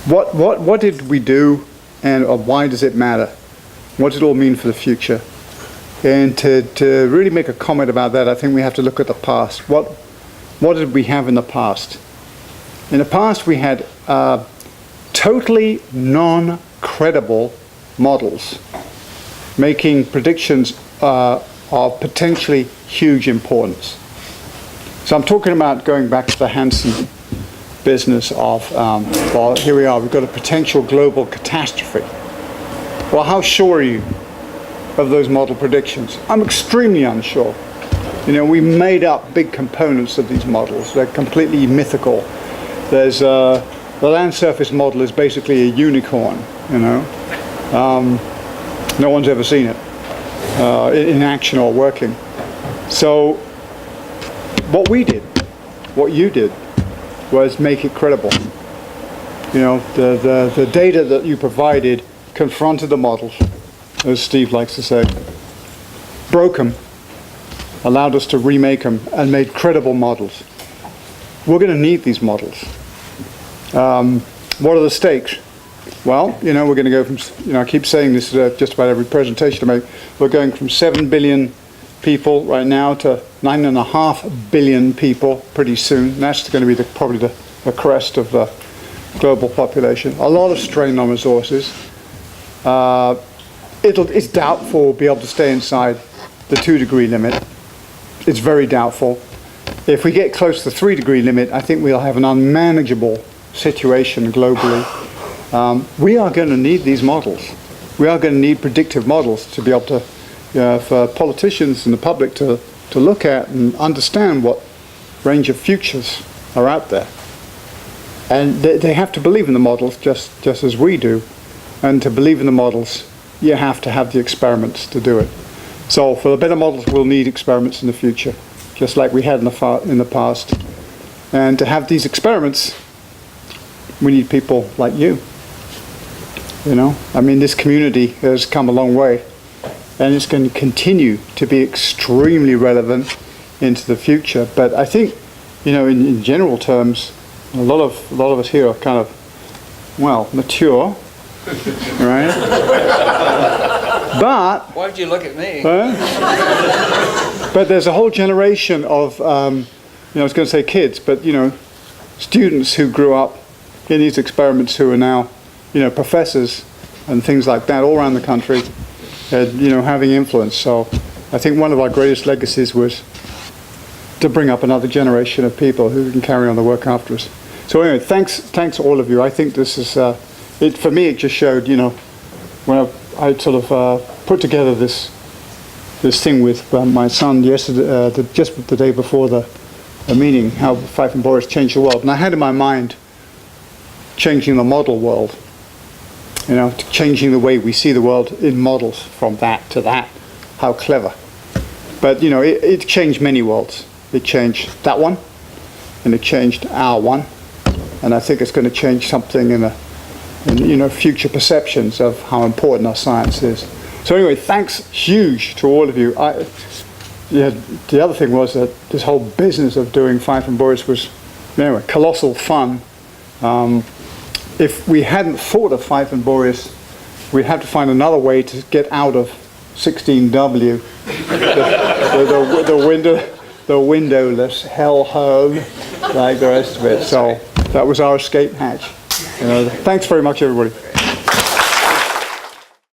what did we do, and why does it matter? What does it all mean for the future? And to really make a comment about that, I think we have to look at the past. What did we have in the past? In the past, we had totally non-credible models making predictions of potentially huge importance. So I'm talking about going back to the Hansen business of, well, here we are, we've got a potential global catastrophe. Well, how sure are you of those model predictions? I'm extremely unsure. You know, we made up big components of these models. They're completely mythical. There's the land surface model is basically a unicorn, you know. No one's ever seen it in action or working. So what we did, what you did, was make it credible. You know, the data that you provided confronted the models, as Steve likes to say, broke them, allowed us to remake them, and made credible models. We're going to need these models. What are the stakes? Well, you know, we're going to go from, you know, I keep saying this just about every presentation I make, we're going from 7 billion people right now to 9.5 billion people pretty soon. And that's going to be probably the crest of the global population. A lot of strain on resources. It's doubtful we'll be able to stay inside the 2-degree limit. It's very doubtful. If we get close to the 3-degree limit, I think we'll have an unmanageable situation globally. We are going to need these models. We are going to need predictive models to be able to, for politicians and the public to look at and understand what range of futures are out there. And they have to believe in the models just as we do. And to believe in the models, you have to have the experiments to do it. So for the better models, we'll need experiments in the future, just like we had in the past. And to have these experiments, we need people like you. You know, I mean, this community has come a long way, and it's going to continue to be extremely relevant into the future. But I think, you know, in general terms, a lot of us here are kind of, well, mature, right? But why'd you look at me? But there's a whole generation of, you know, I was going to say kids, but you know, students who grew up in these experiments who are now, you know, professors and things like that all around the country, you know, having influence. So I think one of our greatest legacies was to bring up another generation of people who can carry on the work after us. So anyway, thanks all of you. I think this is, for me, it just showed, you know, when I sort of put together this thing with my son yesterday, just the day before the meeting, how Fife and Boris changed the world. And I had in my mind changing the model world, you know, changing the way we see the world in models from that to that. How clever. But, you know, it changed many worlds. It changed that one, and it changed our one. And I think it's going to change something in you know, future perceptions of how important our science is. So anyway, thanks huge to all of you. Yeah, the other thing was that this whole business of doing Fife and Boris was, anyway, colossal fun. If we hadn't thought of Fife and Boris, we'd have to find another way to get out of 16W, the windowless hellhole, like the rest of it. So that was our escape hatch. You know, thanks very much, everybody.